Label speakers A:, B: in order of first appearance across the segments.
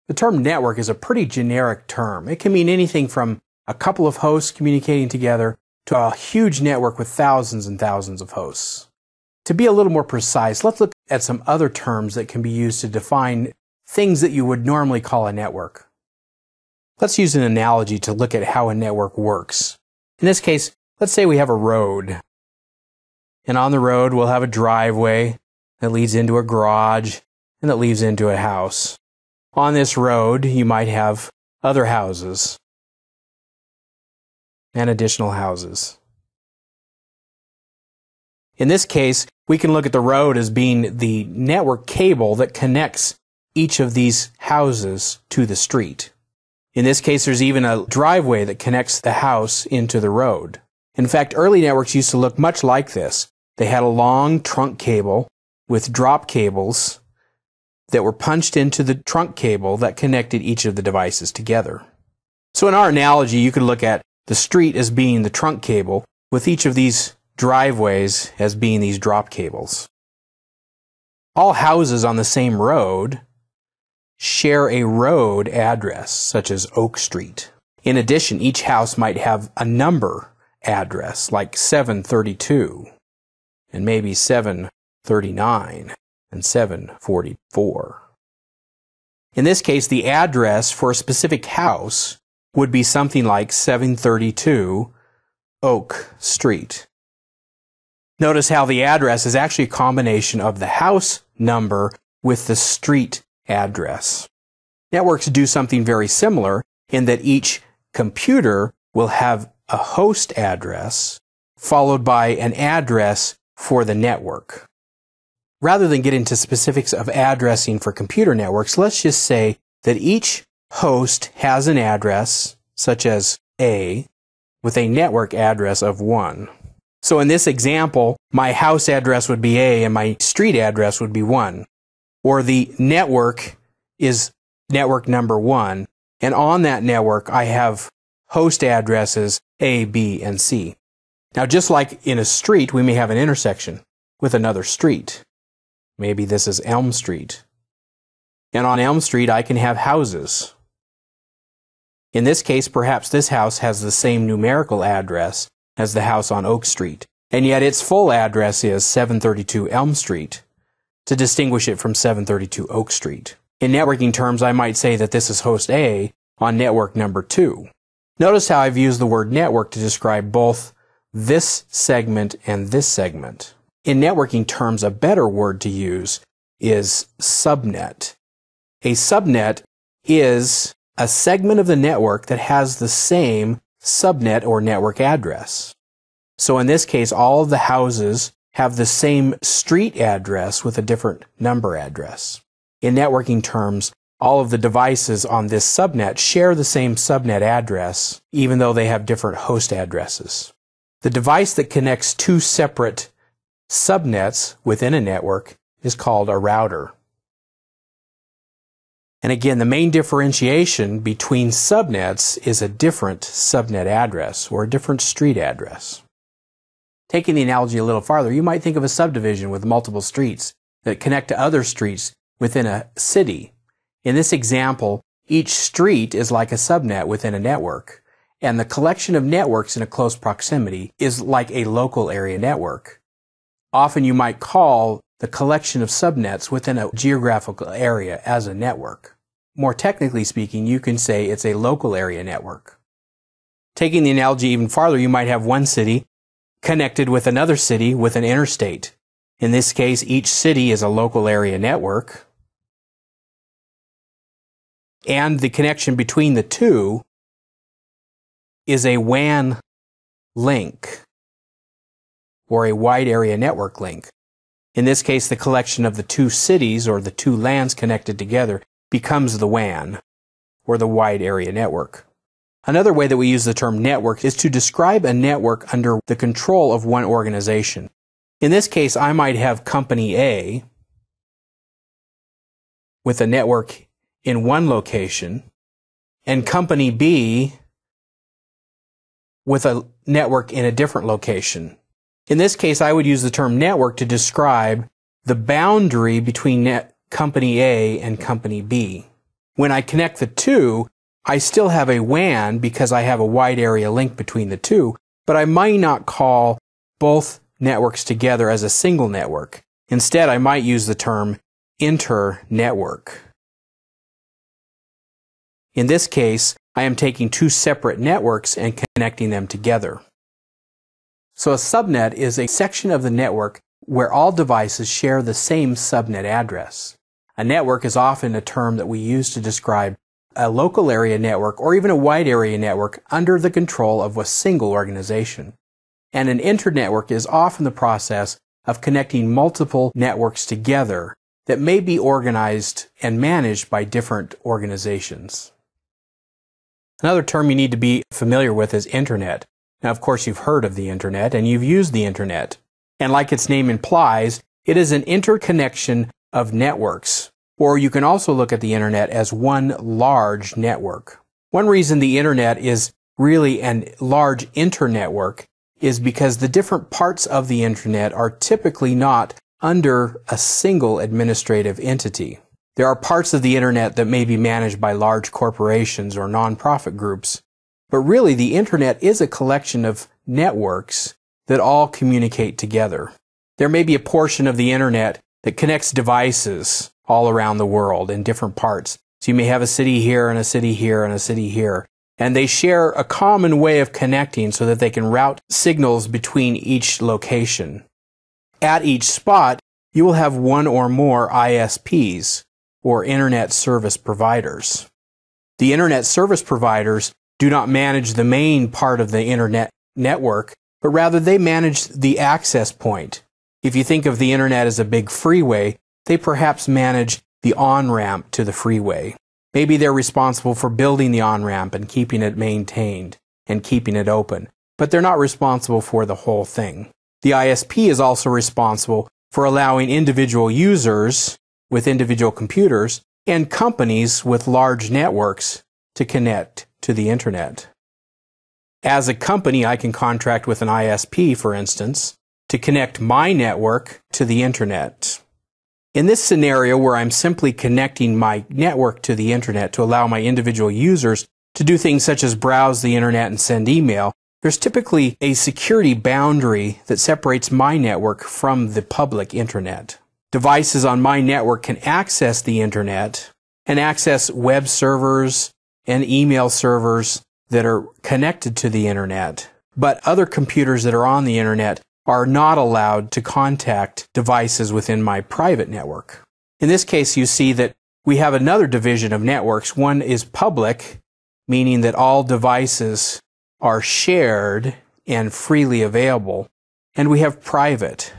A: The term network is a pretty generic term. It can mean anything from a couple of hosts communicating together to a huge network with thousands and thousands of hosts. To be a little more precise, let's look at some other terms that can be used to define things that you would normally call a network. Let's use an analogy to look at how a network works. In this case, let's say we have a road. And on the road, we'll have a driveway that leads into a garage and that leads into a house. On this road, you might have other houses and additional houses. In this case, we can look at the road as being the network cable that connects each of these houses to the street. In this case, there's even a driveway that connects the house into the road. In fact, early networks used to look much like this. They had a long trunk cable with drop cables that were punched into the trunk cable that connected each of the devices together. So in our analogy, you could look at the street as being the trunk cable, with each of these driveways as being these drop cables. All houses on the same road share a road address, such as Oak Street. In addition, each house might have a number address, like 732, and maybe 739. And 744. In this case, the address for a specific house would be something like 732 Oak Street. Notice how the address is actually a combination of the house number with the street address. Networks do something very similar in that each computer will have a host address followed by an address for the network. Rather than get into specifics of addressing for computer networks, let's just say that each host has an address, such as A, with a network address of 1. So in this example, my house address would be A and my street address would be 1. Or the network is network number 1, and on that network I have host addresses A, B, and C. Now just like in a street, we may have an intersection with another street. Maybe this is Elm Street. And on Elm Street, I can have houses. In this case, perhaps this house has the same numerical address as the house on Oak Street, and yet its full address is 732 Elm Street, to distinguish it from 732 Oak Street. In networking terms, I might say that this is host A on network number 2. Notice how I've used the word network to describe both this segment and this segment. In networking terms, a better word to use is subnet. A subnet is a segment of the network that has the same subnet or network address. So in this case, all of the houses have the same street address with a different number address. In networking terms, all of the devices on this subnet share the same subnet address, even though they have different host addresses. The device that connects two separate subnets within a network is called a router. And again, the main differentiation between subnets is a different subnet address or a different street address. Taking the analogy a little farther, you might think of a subdivision with multiple streets that connect to other streets within a city. In this example, each street is like a subnet within a network, and the collection of networks in a close proximity is like a local area network. Often you might call the collection of subnets within a geographical area as a network. More technically speaking, you can say it's a local area network. Taking the analogy even farther, you might have one city connected with another city with an interstate. In this case, each city is a local area network, and the connection between the two is a WAN link, or a wide area network link. In this case, the collection of the two cities or the two LANs connected together becomes the WAN, or the wide area network. Another way that we use the term network is to describe a network under the control of one organization. In this case, I might have Company A with a network in one location, and Company B with a network in a different location. In this case, I would use the term network to describe the boundary between Company A and Company B. When I connect the two, I still have a WAN because I have a wide area link between the two, but I might not call both networks together as a single network. Instead, I might use the term inter-network. In this case, I am taking two separate networks and connecting them together. So a subnet is a section of the network where all devices share the same subnet address. A network is often a term that we use to describe a local area network or even a wide area network under the control of a single organization. And an internetwork is often the process of connecting multiple networks together that may be organized and managed by different organizations. Another term you need to be familiar with is internet. Now, of course, you've heard of the internet and you've used the internet. And like its name implies, it is an interconnection of networks. Or you can also look at the internet as one large network. One reason the internet is really a large internetwork is because the different parts of the internet are typically not under a single administrative entity. There are parts of the internet that may be managed by large corporations or nonprofit groups, but really the internet is a collection of networks that all communicate together. There may be a portion of the internet that connects devices all around the world in different parts. So you may have a city here and a city here and a city here, and they share a common way of connecting so that they can route signals between each location. At each spot, you will have one or more ISPs, or Internet Service Providers. The Internet Service Providers do not manage the main part of the Internet network, but rather they manage the access point. If you think of the Internet as a big freeway, they perhaps manage the on-ramp to the freeway. Maybe they're responsible for building the on-ramp and keeping it maintained and keeping it open, but they're not responsible for the whole thing. The ISP is also responsible for allowing individual users with individual computers and companies with large networks to connect to the internet. As a company, I can contract with an ISP, for instance, to connect my network to the internet. In this scenario where I'm simply connecting my network to the internet to allow my individual users to do things such as browse the internet and send email, there's typically a security boundary that separates my network from the public internet. Devices on my network can access the internet and access web servers and email servers that are connected to the internet, but other computers that are on the internet are not allowed to contact devices within my private network. In this case, you see that we have another division of networks. One is public, meaning that all devices are shared and freely available, and we have private,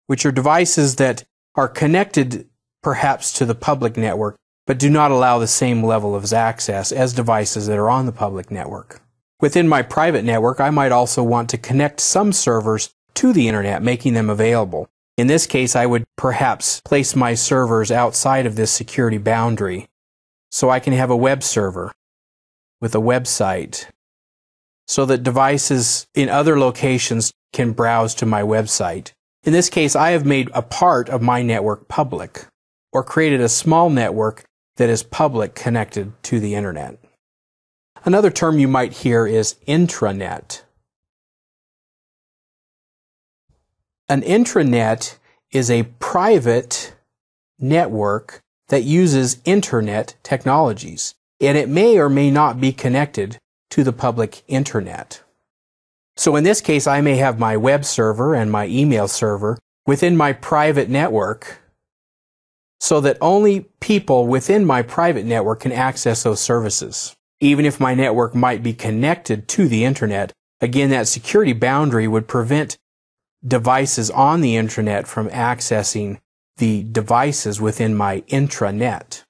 A: which are devices that are connected perhaps to the public network, but do not allow the same level of access as devices that are on the public network. Within my private network, I might also want to connect some servers to the internet, making them available. In this case, I would perhaps place my servers outside of this security boundary, so I can have a web server with a website, so that devices in other locations can browse to my website. In this case, I have made a part of my network public, or created a small network that is public connected to the internet. Another term you might hear is intranet. An intranet is a private network that uses internet technologies, and it may or may not be connected to the public internet. So in this case, I may have my web server and my email server within my private network, so that only people within my private network can access those services. Even if my network might be connected to the internet, again, that security boundary would prevent devices on the internet from accessing the devices within my intranet.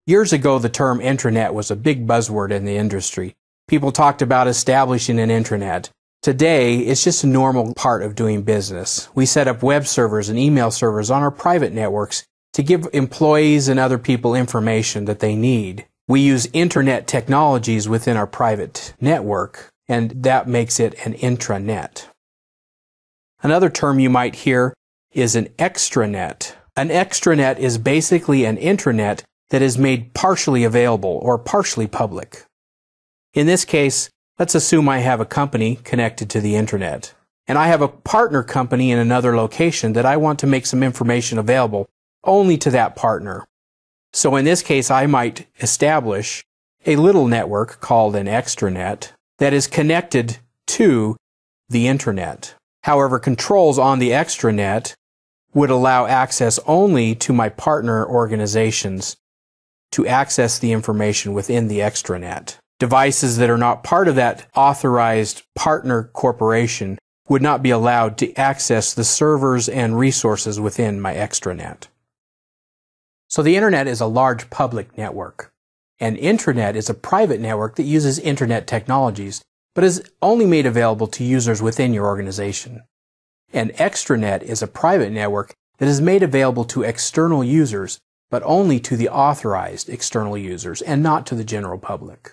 A: Years ago, the term intranet was a big buzzword in the industry. People talked about establishing an intranet. Today, it's just a normal part of doing business. We set up web servers and email servers on our private networks to give employees and other people information that they need. We use internet technologies within our private network, and that makes it an intranet. Another term you might hear is an extranet. An extranet is basically an intranet that is made partially available or partially public. In this case, let's assume I have a company connected to the internet, and I have a partner company in another location that I want to make some information available only to that partner. So in this case, I might establish a little network called an extranet that is connected to the internet. However, controls on the extranet would allow access only to my partner organizations to access the information within the extranet. Devices that are not part of that authorized partner corporation would not be allowed to access the servers and resources within my extranet. So the internet is a large public network. An intranet is a private network that uses internet technologies, but is only made available to users within your organization. An extranet is a private network that is made available to external users, but only to the authorized external users and not to the general public.